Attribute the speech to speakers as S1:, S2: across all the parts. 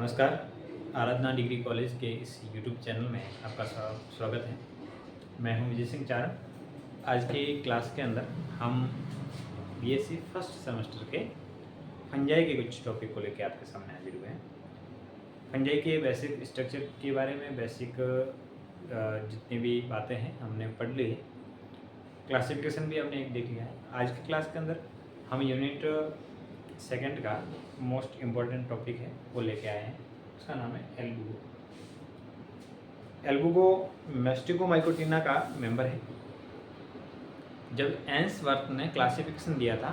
S1: नमस्कार। आराधना degree college के इस यूट्यूब चैनल में आपका स्वागत है। मैं हूं विजय सिंह चारण। आज के क्लास के अंदर हम बीएससी फर्स्ट सेमेस्टर के फंजाई के कुछ टॉपिक को लेकर आपके सामने हाजिर हुए हैं। फंजाई के बेसिक स्ट्रक्चर के बारे में बेसिक जितनी भी बातें हैं हमने पढ़ ली है। क्लासिफिकेशन भी हमने एक देख लिया है। आज की क्लास के अंदर हम यूनिट सेकंड का मोस्ट इम्पॉर्टेंट टॉपिक है वो लेके आए हैं। उसका नाम है एल्बुगो। एल्बुगो मैस्टिगोमाइकोटिना का मेंबर है। जब एंसवर्थ ने क्लासिफिकेशन दिया था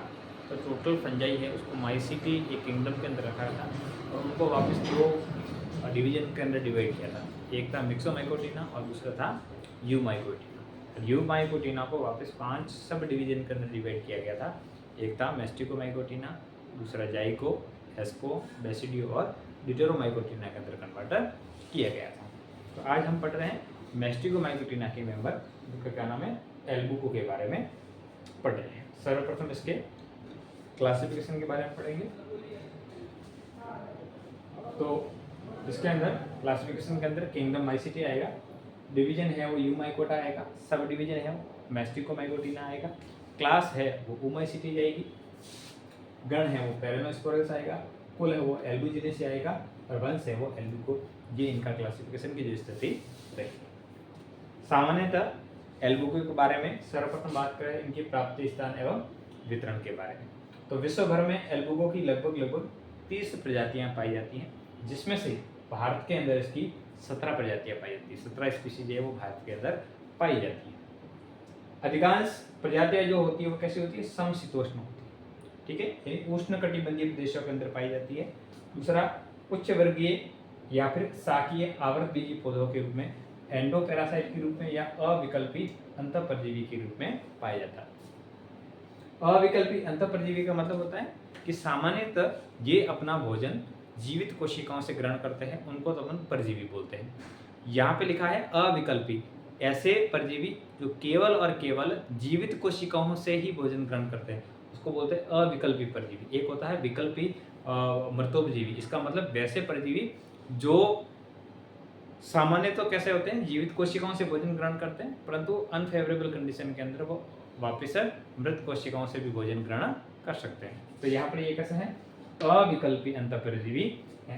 S1: तो टोटल फंजाई है उसको माइसिटी एक किंगडम के अंदर रखा था और उनको वापस दो डिवीजन के अंदर डिवाइड किया था। एक था मिक्सोमाइकोटिना और दूसरा था यूमाइकोटिना। यूमाइकोटिना को वापस 5 सब डिवीजन के अंदर डिवाइड किया गया था। एक था मैस्टिगोमाइकोटिना, दूसरा जाइको, एस्को, बेसिडियो और डिटेरोमाइकोटिना के अंदर कन्वर्टर किया गया था। तो आज हम पढ़ रहे हैं मैस्टिगोमाइकोटिना के मेंबर जिनका क्या नाम है एल्बुगो के बारे में पढ़ रहे हैं। सर्वप्रथम इसके क्लासिफिकेशन के बारे में पढ़ेंगे। तो इसके अंदर क्लासिफिकेशन के अंदर किंगडम माइसिटी आएगा, डिवीजन है वो यूमाइकोटा आएगा, सब डिवीजन है वो मैस्टिगोमाइकोटिना आएगा, क्लास है वो ऊमाइसिटी जाएगी, गण है वो पैरानोस्पोरस आएगा, कुल है वो एल्बुजिनेसी आएगा और वंश है वो एल्बुगो। ये इनका क्लासिफिकेशन की जो स्थिति रहेगी। सामान्यतः एल्बुगो के बारे में सर्वप्रथम बात करें इनकी प्राप्ति स्थान एवं वितरण के बारे में। तो विश्व भर में एल्बुगो की लगभग 30 प्रजातियां पाई जाती हैं, जिसमें से भारत के अंदर इसकी 17 प्रजातियां पाई जाती हैं। 17 स्पीशीज है वो भारत के अंदर पाई जाती है। अधिकांश प्रजातियां जो होती है वो कैसी होती है, समशीतोष्ण होती है। ठीक है, यानी उष्ण कटिबंधीय प्रदेशों के अंदर पाई जाती है। दूसरा, उच्च वर्गीय या फिर शाकीय आवर्त बीजी पौधों के रूप में, एंडोपैरासाइट के रूप में या अविकल्पी अंतःपरजीवी के रूप में पाया जाता है। अविकल्पी अंतःपरजीवी का मतलब होता है कि सामान्यतः ये अपना भोजन जीवित कोशिकाओं से ग्रहण करते हैं, उनको तो अपन परजीवी बोलते हैं। यहाँ पे लिखा है अविकल्पी, ऐसे परजीवी जो केवल और केवल जीवित कोशिकाओं से ही भोजन ग्रहण करते हैं उसको बोलते हैं अविकल्पी परजीवी। एक होता है विकल्पी मृतोपजीवी। इसका मतलब वैसे परजीवी जो सामान्य तो कैसे होते हैं, जीवित कोशिकाओं से भोजन ग्रहण करते हैं, परंतु अनफेवरेबल कंडीशन के अंदर वो वापिस मृत कोशिकाओं से भी भोजन ग्रहण कर सकते हैं। तो यहाँ पर ये कैसे है, अविकल्पी अंतःपरजीवी।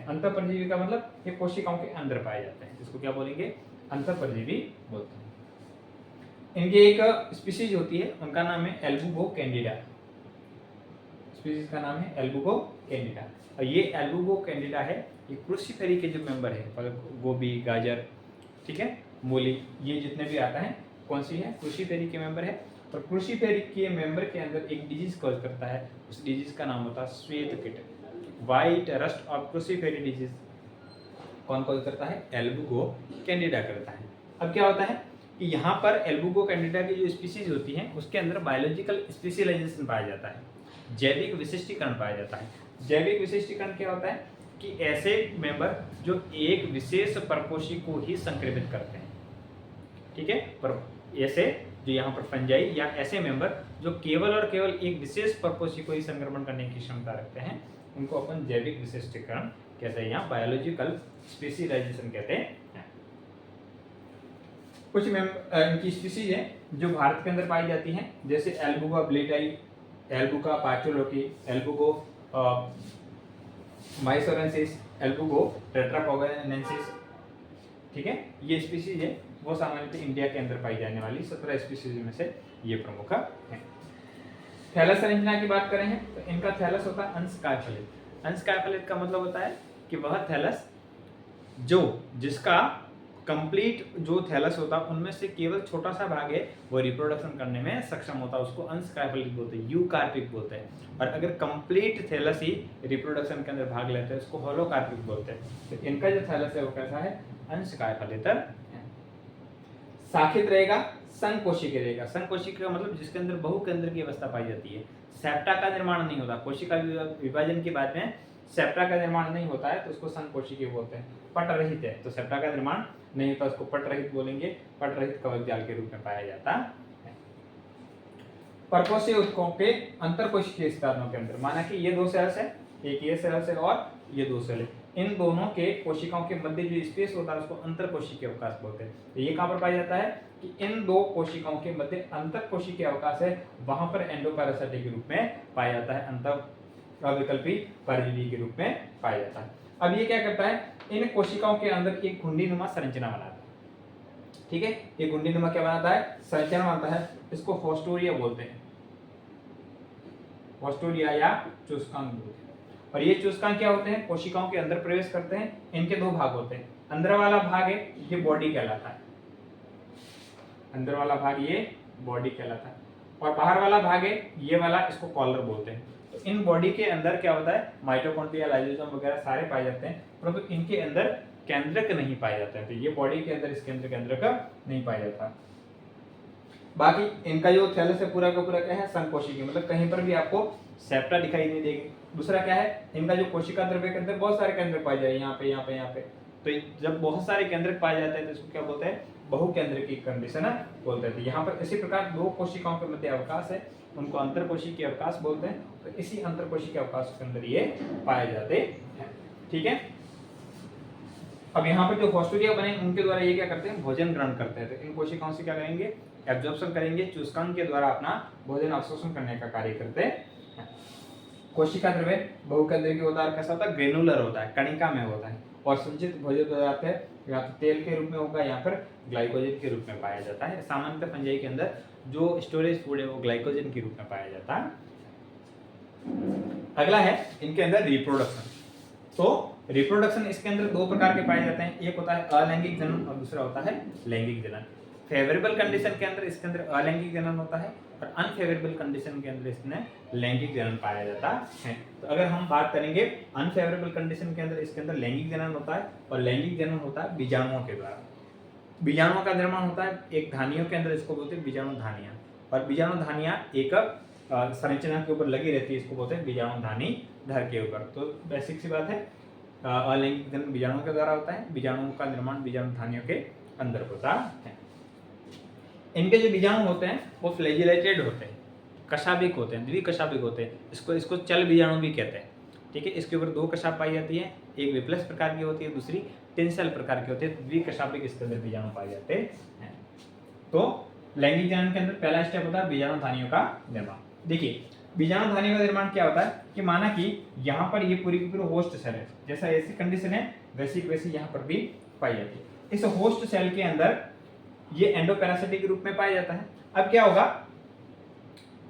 S1: अंतःपरजीवी का मतलब ये कोशिकाओं के अंदर पाए जाते हैं, जिसको क्या बोलेंगे, अंतःपरजीवी बोलते हैं। इनकी एक स्पीशीज होती है, उनका नाम है एल्बुगो कैंडिडा। स्पीशीज का नाम है एल्बुगो कैंडिडा। और ये एल्बुगो कैंडिडा है, ये क्रूसीफेरी के जो मेंबर है, मतलब गोभी, गाजर, ठीक है, मूली, ये जितने भी आता है कौन सी है, क्रूसीफेरी के मेंबर है। और क्रूसीफेरी के मेंबर के अंदर एक डिजीज कॉज करता है, उस डिजीज का नाम होता है श्वेत कीट, white rust of Cruciferae disease. कौन कॉज करता है, एल्बुगो कैंडिडा करता है। अब क्या होता है कि यहाँ पर एल्बुगो कैंडिडा की जो स्पीशीज होती हैं उसके अंदर बायोलॉजिकल स्पेशलाइजेशन पाया जाता है, जैविक विशिष्टीकरण पाया जाता है। जैविक विशिष्टीकरण क्या होता है कि ऐसे मेंबर जो एक विशेष परपोषी को ही संक्रमित करते हैं, ठीक है, पर ऐसे जो यहाँ पर फंजाई या ऐसे मेंबर जो केवल और केवल एक विशेष परपोषी को ही संक्रमण करने की क्षमता रखते हैं, उनको अपन जैविक विशिष्टीकरण कहते हैं, यहाँ बायोलॉजिकल स्पेशलाइजेशन कहते हैं। कुछ इनकी स्पीशीज है जो भारत के अंदर पाई जाती हैं, जैसे एल्बुगा ब्लेटाई, एल्बुगा पाचोलोकी, एल्बुगो माइसोरेंसिस, एल्बुगो टेट्रापोगेनेंसिस। ठीक है, ये स्पीशीज है वो सामान्यतः इंडिया के अंदर पाई जाने वाली 17 स्पीशीज में से ये प्रमुख है। थैलस संरचना की बात करें तो इनका थैलस होता है अंशकाय-फलित। अंशकाय-फलित का मतलब होता है कि वह थैलस जो जिसका कंप्लीट जो थैलस होता है उनमें से केवल छोटा सा भाग है वो रिप्रोडक्शन करने में सक्षम होता है, उसको अंशकाय-फलित बोलते हैं, यूकार्पिक बोलते हैं। और अगर कंप्लीट थैलस ही रिप्रोडक्शन के अंदर भाग लेते हैं उसको होलोकार्पिक बोलते हैं। तो इनका जो थैलस है वो कैसा है, अंशकाय-फलित है। शाखित रहेगा, संकोशिकीय रहेगा। संकोशिकीय का मतलब जिसके अंदर बहुकेंद्र की अवस्था पाई जाती है। सेप्टा का निर्माण नहीं होता, कोशिका विभाजन के बाद में सेप्टा का निर्माण नहीं होता है तो उसको संकोशिकीय बोलते हैं। पट रहित है तो सेप्टा का निर्माण नहीं होता, उसको पट रहित बोलेंगे, पट रहित कवक जाल के रूप में पाया जाता है। परकोशीय ऊतकों के अंतरकोशिकीय स्थानों के अंदर, माना कि ये 2 सेल्स है, एक ये सेल्स है और ये 2 सेल है, इन दोनों के कोशिकाओं के मध्य जो स्पेस होता है उसको अंतर कोशिकीय अवकाश बोलते हैं। तो ये कहाँ पर पाया जाता है कि इन दो कोशिकाओं के मध्य अंतर कोशिकीय अवकाश है, वहां पर एंडोपैरासाइटिक के रूप में पाया जाता है, अंतर अविकल्पी परजीवी के रूप में पाया जाता है। अब ये क्या करता है, इन कोशिकाओं के अंदर एक घुंडीनुमा संरचना बनाता है। ठीक है, ये घुंडीनुमा क्या बनाता है, संरचना बनाता है, इसको होस्टोरिया बोलते हैं, होस्टोरिया या चूस्कांक बोलते हैं। और ये चूस्कांक क्या होते हैं, कोशिकाओं के अंदर प्रवेश करते हैं। इनके दो भाग होते हैं, अंदर वाला भाग है ये बॉडी कहलाता है, अंदर वाला भाग ये बॉडी कहलाता है, और बाहर वाला भाग है ये वाला, इसको कॉलर बोलते हैं। तो इन बॉडी के अंदर क्या होता है, माइटोकॉन्ड्रिया, लाइसोसोम वगैरह सारे पाए जाते हैं, परंतु इनके अंदर केंद्रक नहीं पाया जाता है। तो ये बॉडी के अंदर इसके अंदर केंद्रक नहीं पाया जाता। बाकी इनका जो थैलस है पूरा का पूरा क्या है, संकोशिकीय, मतलब कहीं पर भी आपको सेप्टा दिखाई नहीं देगी। दूसरा क्या है, इनका जो कोशिका द्रव्य के अंदर बहुत सारे केंद्रक पाए जाए, यहाँ पे यहाँ पे यहाँ पे। तो जब बहुत सारे केंद्रक पाए जाते हैं तो इसको क्या बोलते हैं, बहुकेंद्रकीय कंडीशन बोलते हैं। तो यहाँ पर इसी प्रकार दो कोशिकाओं के मध्य अवकाश है, उनको अंतर कोशिकीय अवकाश बोलते हैं। तो इसी अंतर कोशिकीय अवकाश के अंदर ये पाए जाते हैं। ठीक है, अब यहाँ पर जो होस्टोरिया बने उनके द्वारा ये क्या करते हैं, भोजन ग्रहण करते हैं। तो इन कोशिकाओं से क्या करेंगे, एब्जॉर्प्शन करेंगे, चूस्कांक के द्वारा अपना भोजन अवशोषण करने का कार्य करते हैं। कोशिका द्रव्य बहुकेंद्रकीय होता है, कैसा होता है, ग्रेनुलर होता है, कणिका में होता है, और संचित भोज्य पदार्थ है या तो तेल के रूप में होगा या फिर ग्लाइकोजन के रूप में पाया जाता है। सामान्यतः फंजाई के अंदर जो स्टोरेज फूड है वो ग्लाइकोजन के रूप में पाया जाता है। अगला है इनके अंदर रिप्रोडक्शन। तो रिप्रोडक्शन इसके अंदर दो प्रकार के पाए जाते हैं, एक होता है अलैंगिक जनन और दूसरा होता है लैंगिक जनन। फेवरेबल कंडीशन के अंदर इसके अंदर अलैंगिक जनन होता है और अनफेवरेबल कंडीशन के अंदर इसमें लैंगिक जनन पाया जाता है। तो अगर हम बात करेंगे अनफेवरेबल कंडीशन के अंदर, इसके अंदर लैंगिक जनन होता है और लैंगिक जनन होता है बीजाणुओं के द्वारा। बीजाणुओं का निर्माण होता है एक धानियों के अंदर, इसको बोलते हैं बीजाणु धानियां, और बीजाणु धानियां एक संरचना के ऊपर लगी रहती है, इसको बोलते हैं बीजाणु धानी धर के ऊपर। तो बेसिक सी बात है, अलैंगिक जनन बीजाणुओं के द्वारा होता है, बीजाणुओं का निर्माण बीजाणु धानियों के अंदर होता है। इनके जो बीजाणु होते हैं वो फ्लैजिलेटेड होते हैं, कशाभिक होते हैं, द्विकशाभिक होते हैं, इसको चल बीजाणु भी कहते हैं। ठीक है, इसके ऊपर दो कशाप पाई जाती है, एक विप्लस प्रकार की होती है, दूसरी टेंसल प्रकार की होती है। द्विकशाभिक इसके अंदर बीजाणु पाए जाते हैं। तो लैंगिक जनन के अंदर पहला स्टेप होता है बीजाणु धानियों का निर्माण। देखिए बीजाणु धानियों का निर्माण क्या होता है कि माना कि यहाँ पर ये पूरी की पूरी होस्ट सेल है, जैसा ऐसी कंडीशन है वैसी वैसी यहाँ पर भी पाई जाती है। इस होस्ट सेल के अंदर ये एंडोपैरासिटिक के रूप में पाया जाता है। अब क्या होगा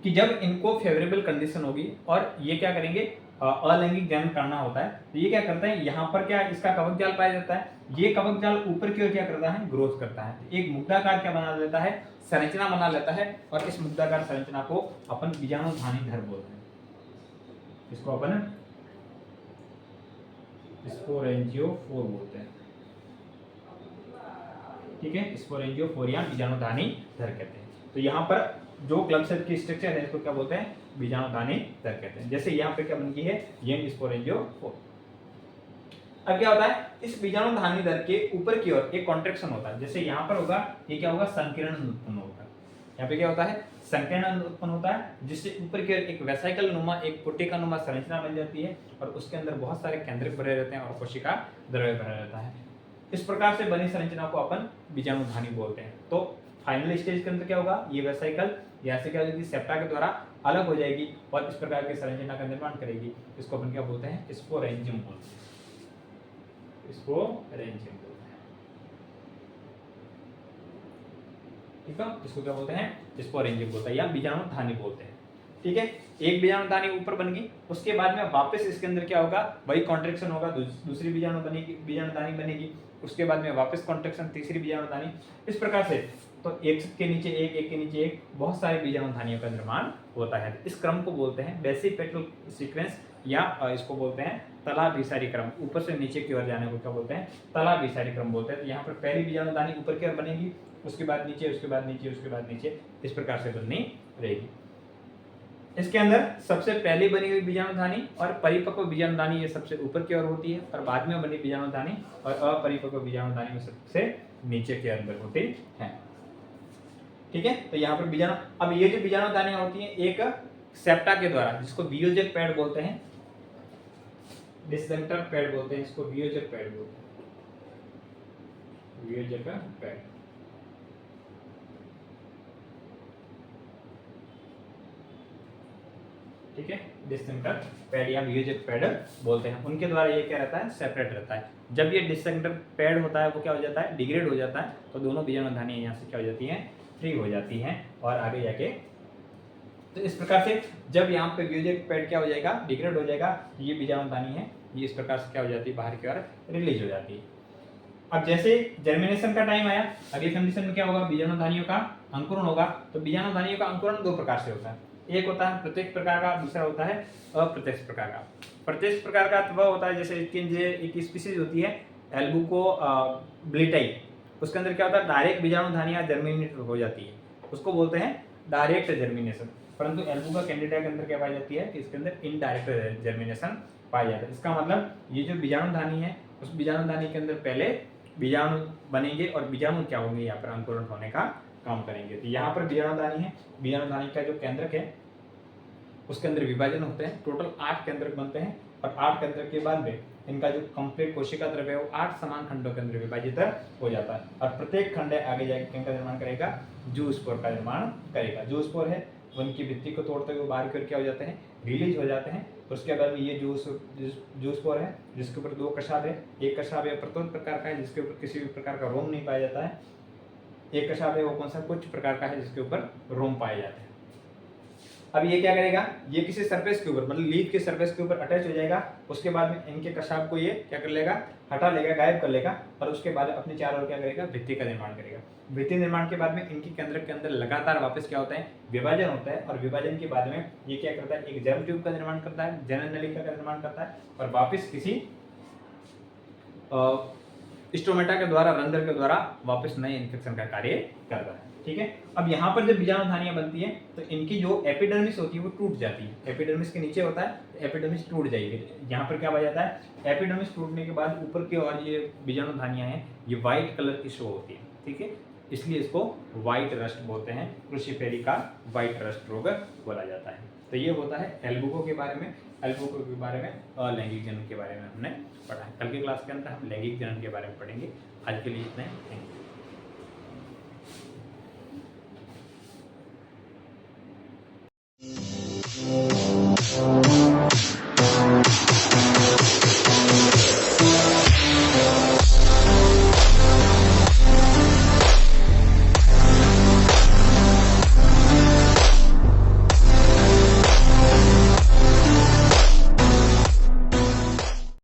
S1: कि जब इनको फेवरेबल कंडीशन होगी और ये क्या करेंगे, अलैंगिक जनन करना होता है, तो ये क्या करते हैं, यहाँ पर क्या इसका कवक जाल पाया जाता है, ये कवक जाल ऊपर की ओर क्या करता है, ग्रोथ करता है, एक मुक्ताकार क्या बना लेता है, संरचना बना लेता है, और इस मुक्ताकार संरचना को अपन बीजाणु धानीधर बोलते हैं। इसको अपन स्पोरेंजियोफोर बोलते हैं। ठीक है, स्पोरेंजियोफोर या बीजाणु धानीधर कहते हैं। तो यहाँ पर जो क्लब सेल की स्ट्रक्चर है इसको क्या बोलते हैं, बीजाणु धानीधर कहते हैं। जैसे यहाँ पे क्या बन गई है, यंग स्पोरेंजियोफोर। अब क्या होता है, इस बीजाणु धानीधर के ऊपर की ओर एक कॉन्ट्रैक्शन होता है, जैसे यहाँ पर होगा, ये क्या होगा, संकीर्ण उत्पन्न होगा। यहाँ पे क्या होता है, संकीर्ण उत्पन्न होता है, जिससे ऊपर की ओर एक वेसिकल नुमा, एक पुटिका नुमा संरचना बन जाती है, और उसके अंदर बहुत सारे केंद्रक भरे रहते हैं और कोशिका द्रव्य भरा रहता है। इस प्रकार से बनी संरचना को अपन बीजाणु धानी बोलते हैं। तो फाइनल स्टेज के अंदर क्या होगा, ये वेसिकल यहाँ से क्या हो जाएगी, सेप्टा के द्वारा अलग हो जाएगी और इस प्रकार की संरचना का निर्माण करेगी। इसको अपन क्या बोलते हैं, स्पोरेंजियम बोलते हैं, स्पोरेंजियम बोलते हैं। ठीक है, इसको क्या बोलते हैं, स्पोरेंजियम बोलते हैं या बीजाणु धानी बोलते हैं। ठीक है, एक बीजाणु धानी ऊपर बन गई, उसके बाद में वापस इसके अंदर क्या होगा, वही कॉन्ट्रैक्शन होगा, दूसरी बीजाणु बनेगी, बीजाणु धानी बनेगी, उसके बाद में वापस कॉन्ट्रैक्शन, तीसरी बीजाणु धानी, इस प्रकार से। तो एक के नीचे एक, एक के नीचे एक, बहुत सारे बीजाणु धानियों का निर्माण होता है। इस क्रम को बोलते हैं बेसिक पेट्रोल सीक्वेंस, या इसको बोलते हैं तलाभिसारी क्रम। ऊपर से नीचे की ओर जाने को क्या बोलते हैं, तलाभिसारी क्रम बोलते हैं। तो यहाँ पर पहली बीजाणु धानी ऊपर की ओर बनेगी, उसके बाद नीचे, उसके बाद नीचे, उसके बाद नीचे, इस प्रकार से बननी रहेगी। इसके अंदर सबसे पहली बनी हुई बीजाणु धानी और परिपक्व बीजाणु धानी ये सबसे ऊपर की ओर होती है, और बाद में बनी बीजाणु धानी और अपरिपक्व बीजाणु धानी सबसे नीचे के अंदर होती है। ठीक है, तो यहाँ पर बीजाणु, अब ये जो बीजाणु धानियां होती हैं एक सेप्टा के द्वारा, जिसको वियोजक पैड बोलते हैं, डिस्सेंटर पैड बोलते हैं इसको, वियोजक पैड बोलते हैं, वियोजक पैड। ठीक है, डिस्सेंटर पैड या वियोजक पैड बोलते हैं। उनके द्वारा ये क्या रहता है, सेपरेट रहता है। जब ये डिस्सेंटर पैड होता है वो क्या हो जाता है, डिग्रेड हो जाता है, तो दोनों बीजाणुधानियां यहाँ से क्या हो जाती हैं, फ्री हो जाती हैं और आगे जाके, तो इस प्रकार से जब यहाँ पे वियोजक पैड क्या हो जाएगा, डिग्रेड हो जाएगा, ये बीजाणुधानी है ये इस प्रकार से क्या हो जाती है, बाहर की ओर रिलीज हो जाती है। अब जैसे जर्मिनेशन का टाइम आया, अगली कंडीशन में क्या होगा, बीजाणुधानियों का अंकुरण होगा। तो बीजाणुधानियों का अंकुरण दो प्रकार से होता है, एक होता है प्रत्यक्ष प्रकार का, दूसरा होता है अप्रत्यक्ष प्रकार का। प्रत्यक्ष प्रकार का वह होता है जैसे एक स्पीशीज होती है एल्बुको ब्लिटाई, उसके अंदर क्या होता है, डायरेक्ट बीजाणुधानियां जर्मिनेट हो जाती है, उसको बोलते हैं डायरेक्ट जर्मिनेशन। परंतु एल्बुका कैंडिडा के अंदर क्या पाई जाती है कि इसके अंदर इनडायरेक्ट जर्मिनेशन पाया जाता है। इसका मतलब ये जो बीजाणुधानी है उस बीजाणुधानी के अंदर पहले बीजाणु बनेंगे और बीजाणु क्या होंगे, यहाँ पर अंकुरण होने का काम करेंगे। तो यहाँ पर बीजाणुधानी है, बीजाणुधानी का जो केंद्रक है उसके अंदर विभाजन होते हैं, टोटल 8 केंद्रक बनते हैं और 8 केंद्रक के बाद में इनका जो कंप्लीट कोशिका द्रव्य है वो 8 समान खंडों के अंदर विभाजित हो जाता है और प्रत्येक खंड आगे जाके किनका निर्माण करेगा, जूस्पोर का निर्माण करेगा। जूस्पोर है उनकी भित्ति को तोड़ते हुए बाहर की ओर क्या हो जाते हैं, रिलीज हो जाते हैं। उसके बाद में ये जूस्पोर है जिसके ऊपर 2 कशाब है, एक कशाब है प्रतोद प्रकार का है जिसके ऊपर किसी भी प्रकार का रोम नहीं पाया जाता है, एक कशाब है वो कौन सा, कुछ प्रकार का है जिसके ऊपर रोम पाए जाते हैं। अब ये क्या करेगा, ये किसी सरफेस के ऊपर मतलब लीफ के सरफेस के ऊपर अटैच हो जाएगा, उसके बाद में इनके कशाब को ये क्या कर लेगा, हटा लेगा, गायब कर लेगा और उसके बाद अपने चारों ओर क्या करेगा, भित्ति का निर्माण करेगा। भित्ति निर्माण के बाद में इनके केंद्रक के अंदर लगातार वापस क्या होता है, विभाजन होता है और विभाजन के बाद में ये क्या करता है, एक जर्म ट्यूब का निर्माण करता है, जनन नलिका का निर्माण करता है और वापस किसी स्टोमेटा के द्वारा, रंध्र के द्वारा वापस नए इन्फेक्शन का कार्य करता है। ठीक है, अब यहाँ पर जब बीजाणुधानियां बनती हैं तो इनकी जो एपिडर्मिस होती है वो टूट जाती है। एपिडर्मिस के नीचे होता है तो एपिडर्मिस टूट जाएगी। यहाँ पर क्या पाया जाता है, एपिडर्मिस टूटने के बाद ऊपर की ओर ये बीजाणुधानियां हैं ये व्हाइट कलर की शो होती है। ठीक है, इसलिए इसको व्हाइट रस्ट बोलते हैं, क्रूसिफेरी का व्हाइट रस्ट रोग बोला जाता है। तो ये होता है एल्बुको के बारे में। एल्बुको के बारे में अलैंगिक जनन के बारे में हमने पढ़ा है। कल के क्लास के अंदर हम लैंगिक जनन के बारे में पढ़ेंगे। आज के लिए इतना ही, थैंक यू।